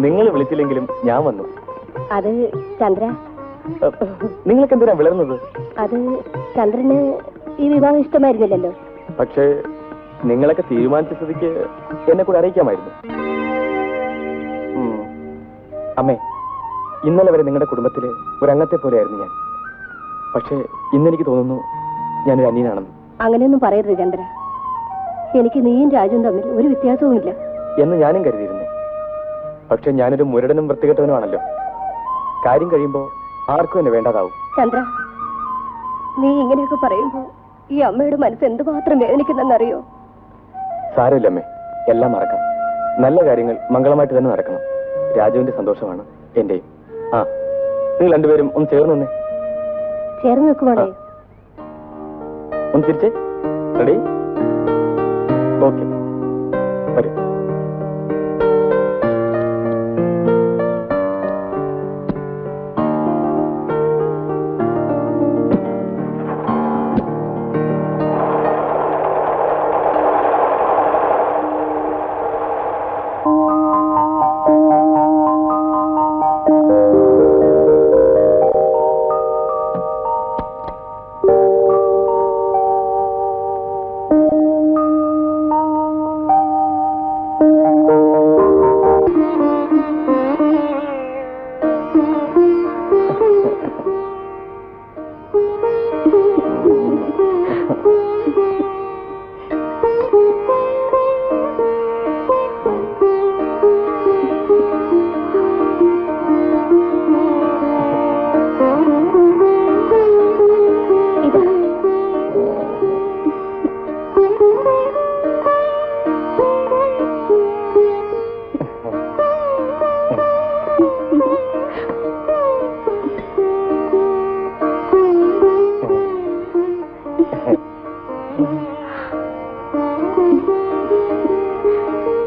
നിങ്ങൾ വിളിച്ചില്ലെങ്കിലും ഞാൻ വന്നു. അത് ചന്ദ്ര, നിങ്ങൾക്ക് എന്തിനാ വിളർന്നത്? അത് ചന്ദ്രന് ഈ വിവാഹം ഇഷ്ടമായിരുന്നില്ലല്ലോ. പക്ഷേ നിങ്ങളൊക്കെ തീരുമാനിച്ച സ്ഥിതിക്ക് എന്നെ കൂടെ അറിയിക്കാമായിരുന്നു. അമ്മേ, ഇന്നലെ വരെ നിങ്ങളുടെ കുടുംബത്തില് ഒരംഗത്തെ പോലെയായിരുന്നു ഞാൻ. പക്ഷേ ഇന്നെനിക്ക് തോന്നുന്നു ഞാനൊരു അന്യനാണെന്ന്. അങ്ങനെയൊന്നും പറയരുത് ചന്ദ്ര. എനിക്ക് നീയും രാജുവും തമ്മിൽ ഒരു വ്യത്യാസവുമില്ല എന്ന് ഞാനും കരുതിയിരുന്നു. പക്ഷെ ഞാനൊരു മുരടനും വൃത്തികെട്ടവനുമാണല്ലോ. കാര്യം കഴിയുമ്പോ ആർക്കും എന്നെ വേണ്ടാതാവും. ചന്ദ്ര, നീ ഇങ്ങനെയൊക്കെ പറയുമ്പോ ഈ അമ്മയുടെ മനസ്സ് എന്തുമാത്രം വേദനിക്കുന്നെന്നറിയോ? സാരമില്ല അമ്മേ, എല്ലാം മറക്കാം. നല്ല കാര്യങ്ങൾ മംഗളമായിട്ട് തന്നെ നടക്കണം. രാജുവിന്റെ സന്തോഷമാണ് എന്റെയും. ആ, നിങ്ങൾ രണ്ടുപേരും ഒന്ന് ചേർന്ന് നിന്നേ. ചേർന്ന് നിൽക്കുവാണേ. ഒന്ന് തിരിച്ചേ. റെഡി? ഓക്കെ, വരൂ.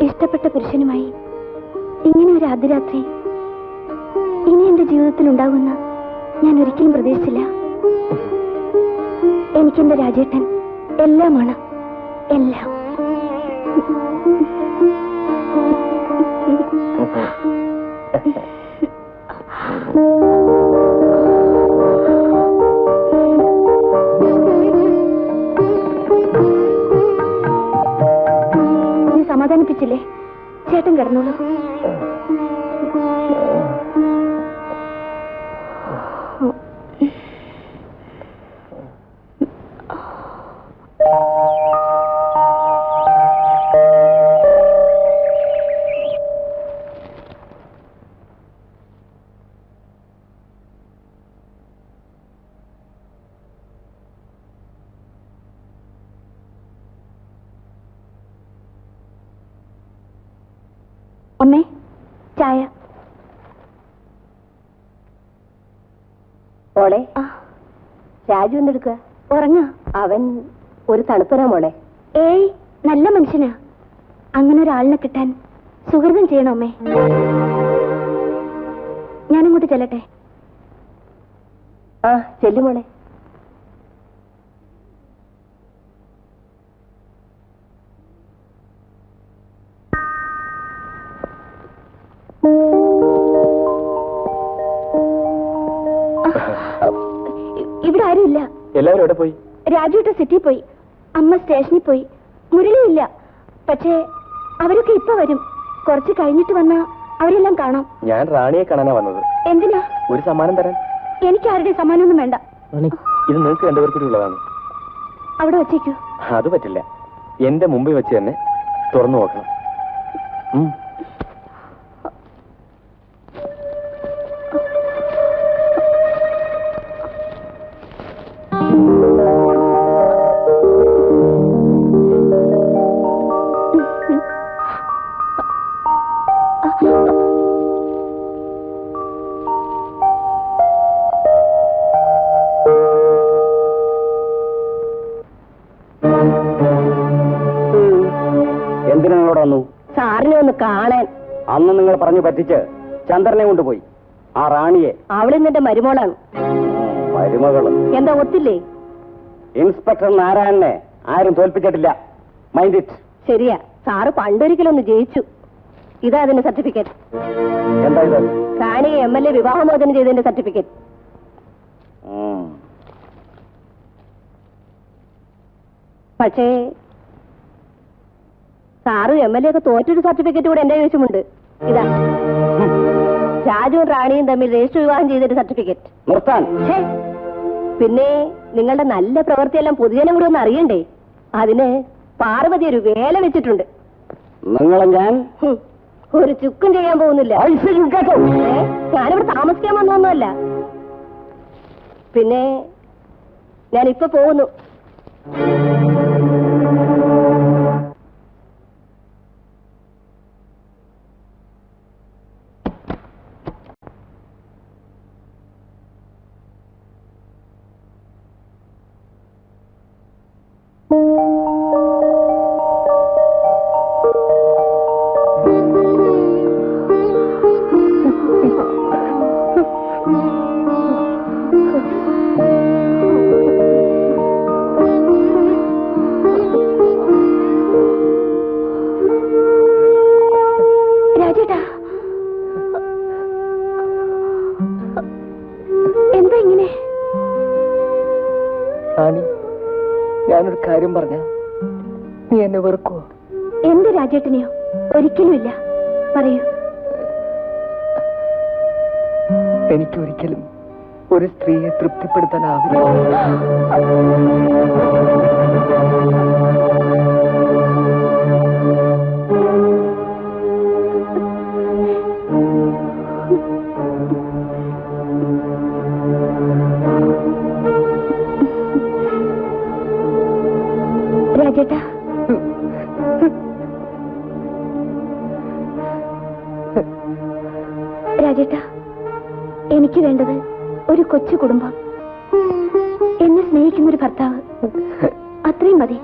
ഇഷ്ടപ്പെട്ട പുരുഷനുമായി ഇങ്ങനെ ഒരു അർദ്ധരാത്രി ഇനി എന്റെ ജീവിതത്തിൽ ഉണ്ടാകുന്ന ഞാൻ ഒരിക്കലും പ്രതീക്ഷിച്ചില്ല. എനിക്കെന്റെ രാജേട്ടൻ എല്ലാമാണ്, എല്ലാം. നീ സമാധാനിപ്പിച്ചില്ലേ? ചേട്ടൻ കിടന്നോളൂ. അമ്മേ, ചായ. മോളെ, രാജു എന്തെടുക്കുക? ഉറങ്ങാ. അവൻ ഒരു തണുപ്പരാ മോളെ. ഏയ്, നല്ല മനുഷ്യനാ. അങ്ങനെ ഒരാളിനെ കിട്ടാൻ സുഹൃതം ചെയ്യണോ അമ്മേ? ഞാനിങ്ങോട്ട് ചെല്ലട്ടെ? ആ, ചെല്ലു മോളെ. ഇവിടെ ആരുമില്ല. എല്ലാവരും എവിടെ പോയി? രാജുവിട്ട് സിറ്റിയിൽ പോയി, അമ്മ സ്റ്റേഷനിൽ പോയി, മുരളിയില്ല. പക്ഷേ അവരൊക്കെ ഇപ്പൊ വരും. കുറച്ച് കഴിഞ്ഞിട്ട് വന്നാ അവരെല്ലാം കാണാം. ഞാൻ റാണിയെ കാണാനാ വന്നത്. എന്തിനാ? ഒരു സമ്മാനം തരാൻ. എനിക്ക് ആരുടെ സമ്മാനമൊന്നും വേണ്ട. ഇത് നിങ്ങൾക്ക് രണ്ടുപേർക്കൂടി ഉള്ളതാണ്. അവിടെ വച്ചേക്കൂ. അത് പറ്റില്ല. എന്റെ മുമ്പിൽ വെച്ച് തന്നെ തുറന്നു നോക്കണം. എന്തിനാണോട് വന്നു? സാറിനെ ഒന്ന് കാണാൻ. അന്ന് നിങ്ങൾ പറഞ്ഞു പറ്റിച്ച് ചന്ദ്രനെ കൊണ്ടുപോയി. ആ റാണിയെ. അവളിന്നെന്റെ മരുമോളാണ്. മരുമകള്? എന്താ ഒത്തില്ലേ? ഇൻസ്പെക്ടർ നാരായണനെ ആരും തോൽപ്പിച്ചിട്ടില്ല. Mind it. ശരിയാ, സാറ് പണ്ടൊരിക്കലൊന്ന് ജയിച്ചു. ഇതാ അതിന്റെ സർട്ടിഫിക്കറ്റ്. എന്താ ഇത്? റാണിയെ MLA വിവാഹമോചനം ചെയ്തതിന്റെ സർട്ടിഫിക്കറ്റ്. പക്ഷേ സാറും MLA ഒക്കെ തോറ്റൊരു സർട്ടിഫിക്കറ്റ് കൂടെ എന്റെ കൈവശമുണ്ട്. ഇതാ രാജുവും റാണിയും തമ്മിൽ രജിസ്റ്റർ വിവാഹം ചെയ്തൊരു സർട്ടിഫിക്കറ്റ്. നിർത്താൻ. പിന്നെ നിങ്ങളുടെ നല്ല പ്രവൃത്തിയെല്ലാം പൊതുജനം കൂടെ ഒന്ന് അറിയണ്ടേ? അതിന് പാർവതി ഒരു വേല വെച്ചിട്ടുണ്ട്. നിങ്ങളെ ഞാൻ ഒരു ചുക്കും ചെയ്യാൻ പോകുന്നില്ല. ഞാനിവിടെ താമസിക്കാൻ വന്നൊന്നുമല്ല. പിന്നെ ഞാനിപ്പോ പോകുന്നു. ഞാനൊരു കാര്യം പറഞ്ഞ നീ എന്നെ വെറുക്കുവോ? എന്ത് രാജേട്ടനെയോ? ഒരിക്കലുമില്ല. പറയൂ. എനിക്കൊരിക്കലും ഒരു സ്ത്രീയെ തൃപ്തിപ്പെടുത്താനാവില്ല. രാജേട്ടാ, രാജേട്ടാ, എനിക്ക് വേണ്ടത് ഒരു കൊച്ചു കുടുംബം, എന്നെ സ്നേഹിക്കുന്നൊരു ഭർത്താവ്. അത്രയും മതി.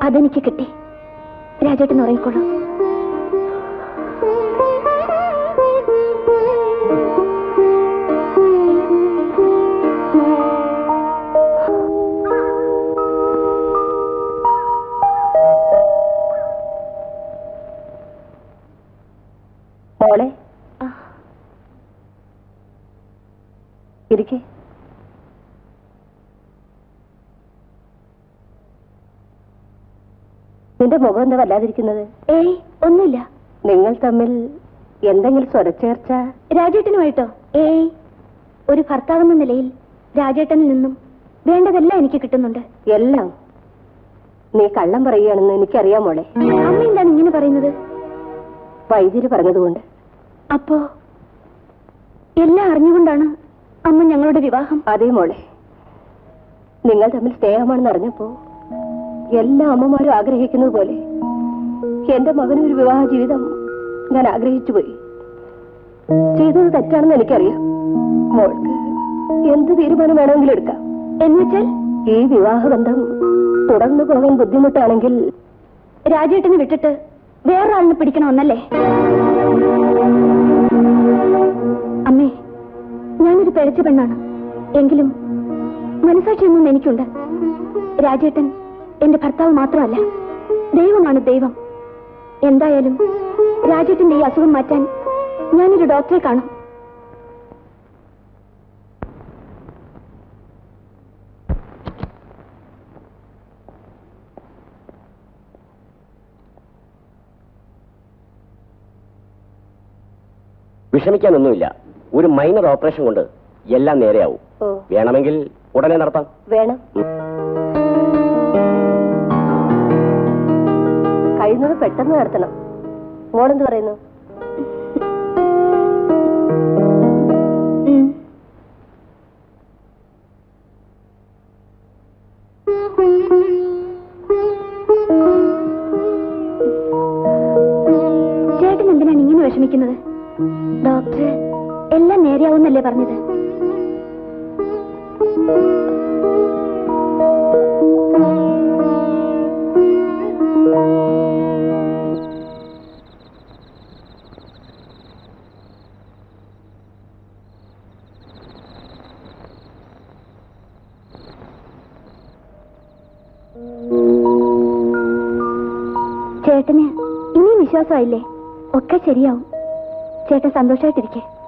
അതെനിക്ക് കിട്ടി. രാജേട്ടൻ ഉറങ്ങിക്കോളൂ. മോളെ ഇരിക്കെ. നിന്റെ മുഖം എന്താ വല്ലാതിരിക്കുന്നത്? ഏയ് ഒന്നുമില്ല. നിങ്ങൾ തമ്മിൽ എന്തെങ്കിലും സ്വരച്ചേർച്ച? രാജേട്ടനുമായിട്ടോ? ഏയ്, ഒരു ഭർത്താവെന്ന നിലയിൽ രാജേട്ടനിൽ നിന്നും വേണ്ടതെല്ലാം എനിക്ക് കിട്ടുന്നുണ്ട്. എല്ലാം? നീ കള്ളം പറയുകയാണെന്ന് എനിക്കറിയാം മോളെ. അമ്മ എന്താണ് ഇങ്ങനെ പറയുന്നത്? വൈദ്യര് പറഞ്ഞതുകൊണ്ട്. അപ്പോ എല്ലാം അറിഞ്ഞുകൊണ്ടാണ് അമ്മ ഞങ്ങളുടെ വിവാഹം? അതേ മോളെ, നിങ്ങൾ തമ്മിൽ സ്നേഹമാണെന്ന് അറിഞ്ഞപ്പോ എല്ലാ അമ്മമാരും ആഗ്രഹിക്കുന്നത് പോലെ എന്റെ മകനും ഒരു വിവാഹ ജീവിതം ഞാൻ ആഗ്രഹിച്ചു പോയി. ചെയ്തത് തെറ്റാണെന്ന് എനിക്കറിയാം. മോൾക്ക് എന്ത് തീരുമാനം വേണമെങ്കിലും എടുക്കാം. എന്നുവെച്ചാൽ ഈ വിവാഹബന്ധം തുടർന്നു പോകാൻ ബുദ്ധിമുട്ടാണെങ്കിൽ രാജേട്ടനെ വിട്ടിട്ട് വേറൊരാളിനെ പിടിക്കണമെന്നല്ലേ? അമ്മേ, ഞാനൊരു പിഴച്ച പെണ്ണാണ്. എങ്കിലും മനസാക്ഷിയൊന്നും എനിക്കുണ്ട്. രാജേട്ടൻ എന്റെ ഭർത്താവ് മാത്രമല്ല, ദൈവമാണ് ദൈവം. എന്തായാലും രാജേട്ടന്റെ ഈ അസുഖം മാറ്റാൻ ഞാനൊരു ഡോക്ടറെ കാണും. വിഷമിക്കാനൊന്നുമില്ല. ഒരു മൈനർ ഓപ്പറേഷൻ കൊണ്ട് എല്ലാം നേരെയാവും. വേണമെങ്കിൽ ഉടനെ നടത്താം. വേണം. കഴിയുന്നത് പെട്ടെന്ന് നടത്തണം. മോളെന്ത് പറയുന്നു? ചേട്ടൻ എന്തിനാണ് ഇങ്ങനെ വിഷമിക്കുന്നത്? ഡോക്ടർ എല്ലാം നേരെയാവുന്നല്ലേ പറഞ്ഞത്? ചേട്ടന് ഇനിയും വിശ്വാസമായില്ലേ? ഒക്കെ ശരിയാവും. ചേട്ടൻ സന്തോഷമായിട്ടിരിക്കേ.